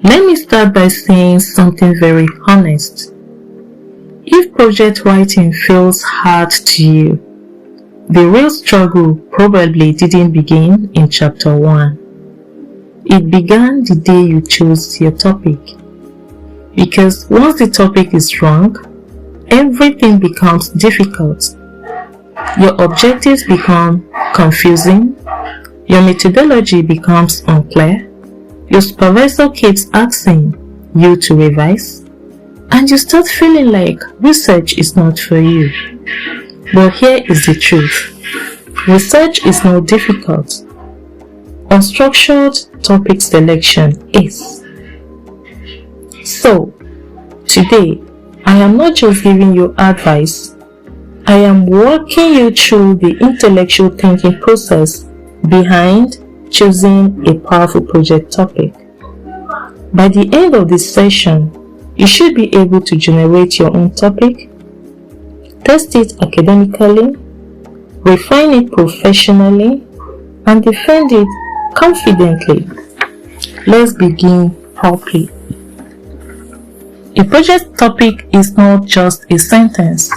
Let me start by saying something very honest. If project writing feels hard to you, the real struggle probably didn't begin in chapter 1. It began the day you chose your topic. Because once the topic is wrong, everything becomes difficult. Your objectives become confusing, your methodology becomes unclear, your supervisor keeps asking you to revise, and you start feeling like research is not for you. But here is the truth. Research is not difficult. Unstructured topic selection is. So, today, I am not just giving you advice, I am walking you through the intellectual thinking process behind choosing a powerful project topic. By the end of this session, you should be able to generate your own topic, test it academically, refine it professionally, and defend it confidently. Let's begin properly. A project topic is not just a sentence.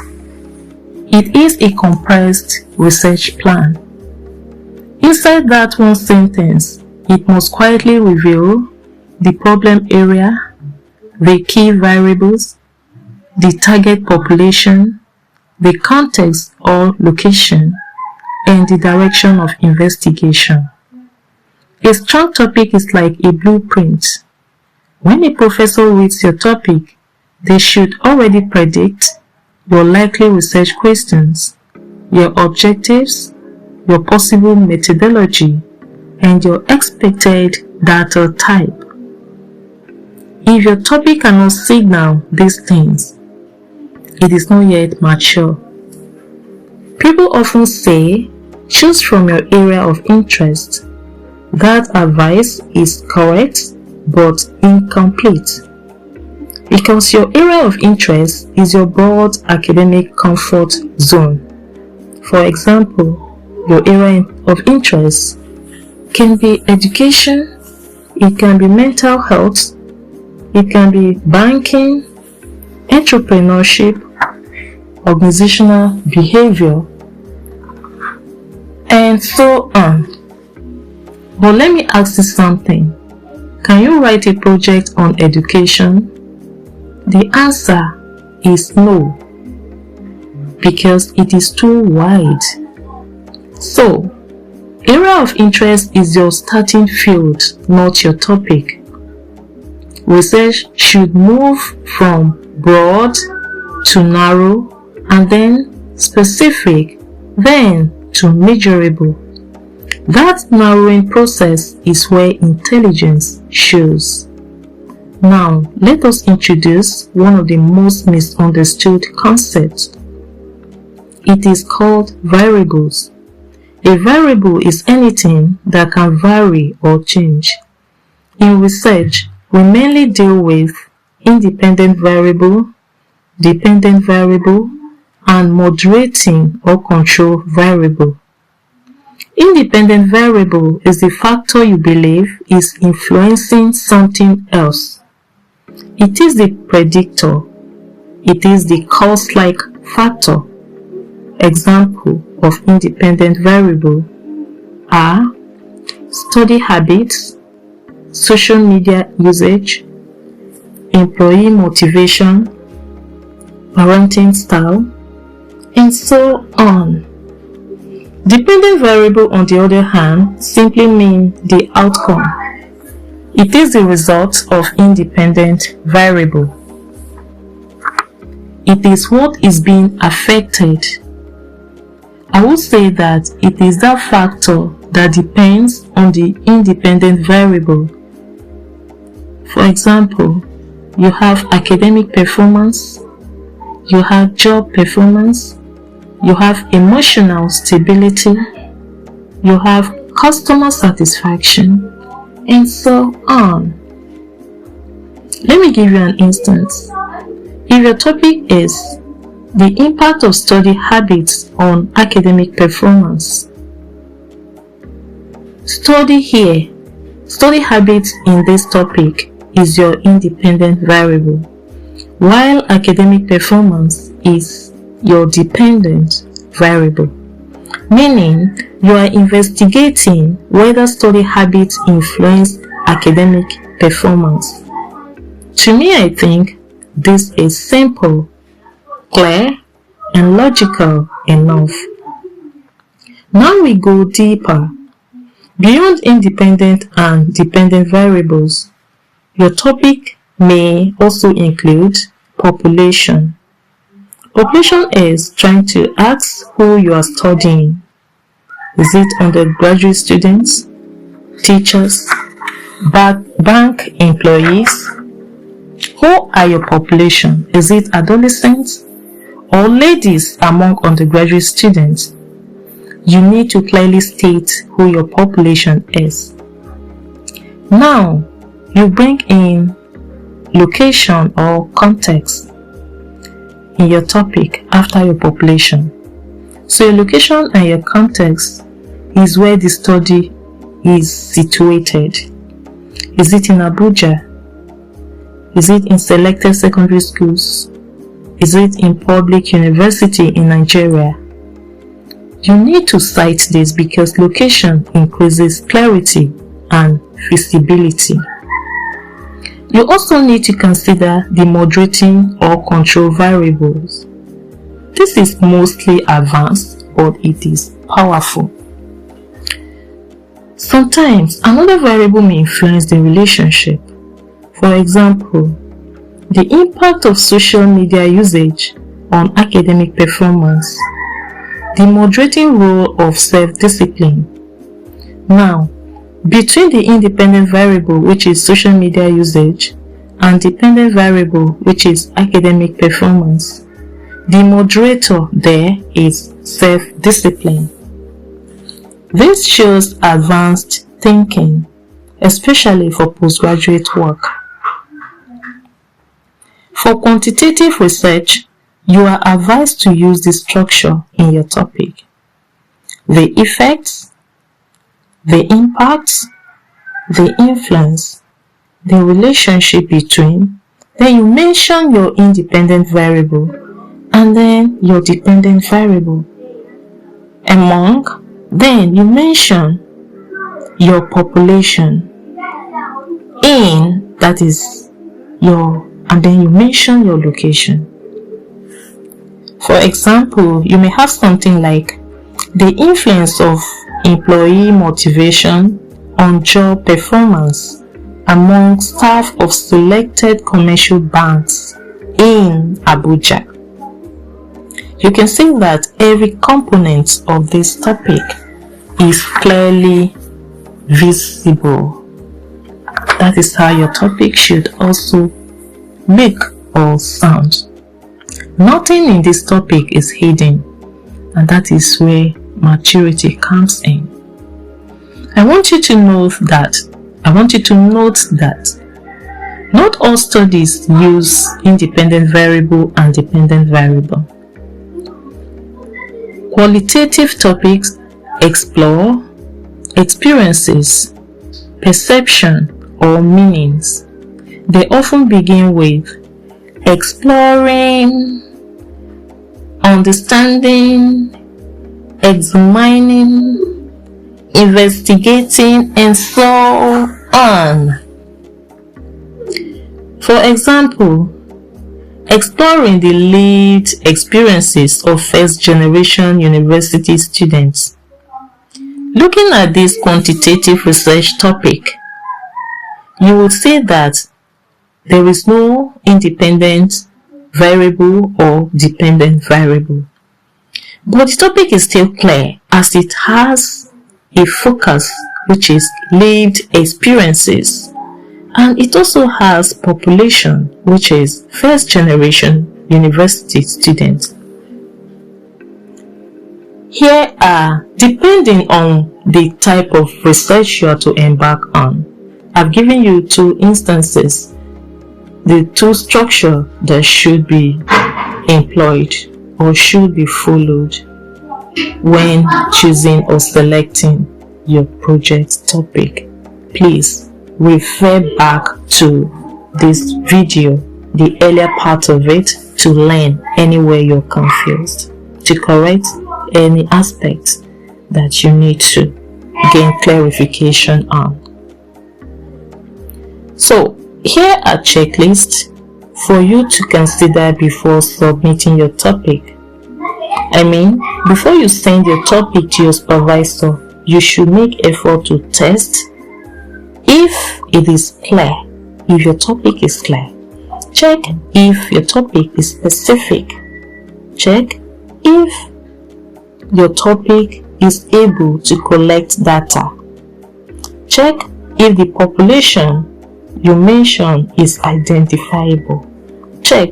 It is a compressed research plan. Inside that one sentence, it must quietly reveal the problem area, the key variables, the target population, the context or location, and the direction of investigation. A strong topic is like a blueprint. When a professor reads your topic, they should already predict your likely research questions, your objectives, your possible methodology, and your expected data type. If your topic cannot signal these things, it is not yet mature. People often say, choose from your area of interest. That advice is correct but incomplete, because your area of interest is your broad academic comfort zone. For example, your area of interest can be education, it can be mental health, it can be banking, entrepreneurship, organizational behavior, and so on. But let me ask you something. Can you write a project on education? The answer is no, because it is too wide. So, area of interest is your starting field, not your topic. Research should move from broad to narrow, and then specific, then to measurable. That narrowing process is where intelligence shows. Now, let us introduce one of the most misunderstood concepts. It is called variables. A variable is anything that can vary or change. In research, we mainly deal with independent variable, dependent variable, and moderating or control variable. Independent variable is the factor you believe is influencing something else. It is the predictor. It is the cause-like factor. Example of independent variable are study habits, social media usage, employee motivation, parenting style, and so on. Dependent variable, on the other hand, simply means the outcome. It is the result of independent variable. It is what is being affected. I would say that it is that factor that depends on the independent variable. For example, you have academic performance, you have job performance, you have emotional stability, you have customer satisfaction, and so on. Let me give you an instance. If your topic is the impact of study habits on academic performance, study habits in this topic is your independent variable, while academic performance is your dependent variable, meaning you are investigating whether study habits influence academic performance. To me, I think this is simple, clear, and logical enough. Now we go deeper. Beyond independent and dependent variables, your topic may also include population. Population is trying to ask who you are studying. Is it undergraduate students, teachers, bank employees? Who are your population? Is it adolescents or ladies among undergraduate students? You need to clearly state who your population is. Now, you bring in location or context in your topic after your population. So your location and your context is where the study is situated. Is it in Abuja? Is it in selected secondary schools? Is it in public university in Nigeria? You need to cite this because location increases clarity and feasibility. You also need to consider the moderating or control variables. This is mostly advanced, but it is powerful. Sometimes another variable may influence the relationship. For example, the impact of social media usage on academic performance, the moderating role of self-discipline. Now, between the independent variable, which is social media usage, and dependent variable, which is academic performance, the moderator there is self-discipline. This shows advanced thinking, especially for postgraduate work. For quantitative research, you are advised to use this structure in your topic. The effects, the impacts, the influence, the relationship between, then you mention your independent variable, and then your dependent variable. Among, then you mention your population. In, that is your, and then you mention your location. For example, you may have something like the influence of employee motivation on job performance among staff of selected commercial banks in Abuja. You can see that every component of this topic is clearly visible. That is how your topic should also make or sound. Nothing in this topic is hidden, and that is where maturity comes in. I want you to note that not all studies use independent variable and dependent variable. Qualitative topics explore experiences, perception, or meanings. They often begin with exploring, understanding, examining, investigating, and so on. For example, exploring the lived experiences of first-generation university students. Looking at this quantitative research topic, you will see that there is no independent variable or dependent variable. But the topic is still clear as it has a focus, which is lived experiences, and it also has population, which is first generation university students. Here are, depending on the type of research you are to embark on, I've given you two instances, the two structure that should be employed or should be followed when choosing or selecting your project topic. Please refer back to this video, the earlier part of it, to learn anywhere you're confused, to correct any aspect that you need to gain clarification on. So here are checklists for you to consider before submitting your topic. Before you send your topic to your supervisor, you should make effort to test if it is clear, if your topic is clear. Check if your topic is specific. Check if your topic is able to collect data. Check if the population you mention is identifiable. Check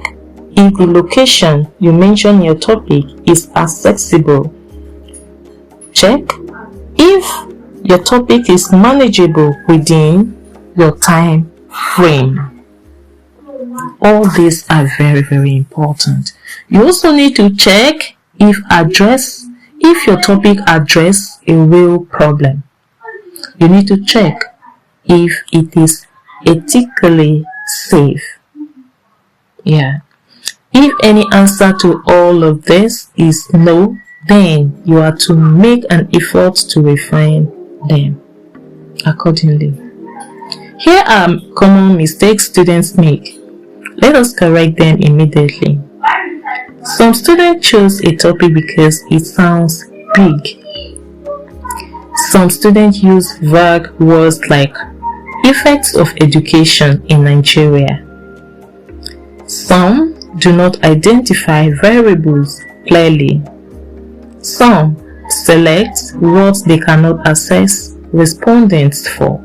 if the location you mention in your topic is accessible. Check if your topic is manageable within your time frame. All these are very, very important. You also need to check if your topic addresses a real problem. You need to check if it is ethically safe. If any answer to all of this is no, then you are to make an effort to refine them accordingly. Here are common mistakes students make. Let us correct them immediately. Some students choose a topic because it sounds big. Some students use vague words like effects of education in Nigeria. Some do not identify variables clearly. Some select what they cannot access respondents for.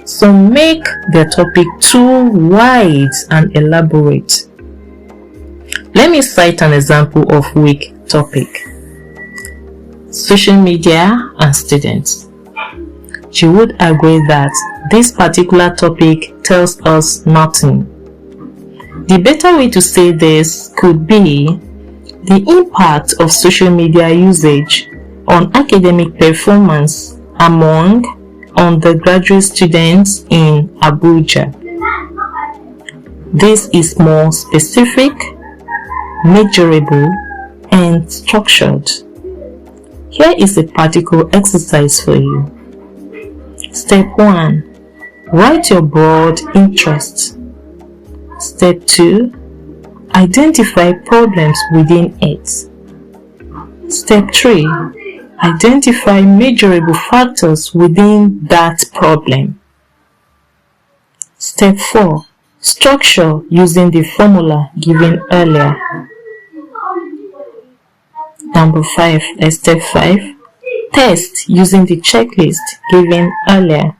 Some make their topic too wide and elaborate. Let me cite an example of weak topic: social media and students. You would agree that this particular topic tells us nothing. The better way to say this could be the impact of social media usage on academic performance among undergraduate students in Abuja. This is more specific, measurable, and structured. Here is a practical exercise for you. Step 1. Write your broad interests. Step 2. Identify problems within it. Step 3. Identify measurable factors within that problem. Step 4. Structure using the formula given earlier. Step 5. Test using the checklist given earlier.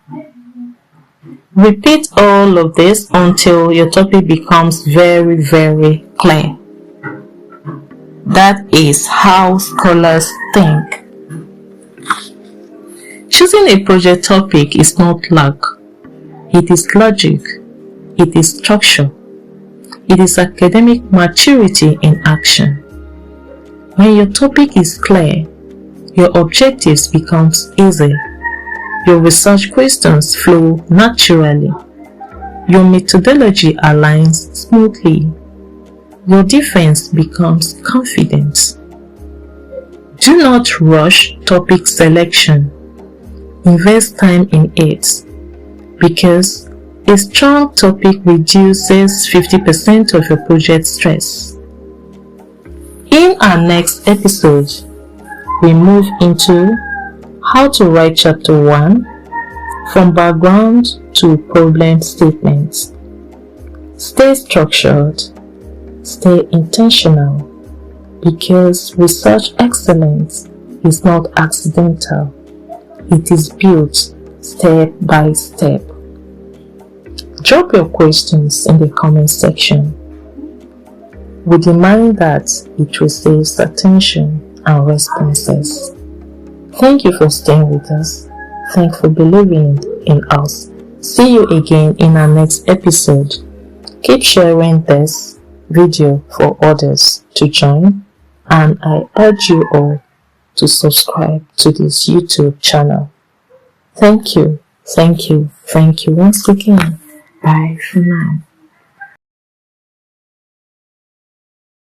Repeat all of this until your topic becomes very, very clear. That is how scholars think. Choosing a project topic is not luck. It is logic. It is structure. It is academic maturity in action. When your topic is clear, your objectives becomes easy. Your research questions flow naturally. Your methodology aligns smoothly. Your defense becomes confident. Do not rush topic selection. Invest time in it, because a strong topic reduces 50% of your project stress. In our next episode, we move into how to write chapter 1 from background to problem statements. Stay structured, stay intentional, because research excellence is not accidental. It is built step by step. Drop your questions in the comment section. We demand that it receives attention and responses. Thank you for staying with us. Thank you for believing in us. See you again in our next episode. Keep sharing this video for others to join, and I urge you all to subscribe to this YouTube channel. Thank you once again. Bye for now.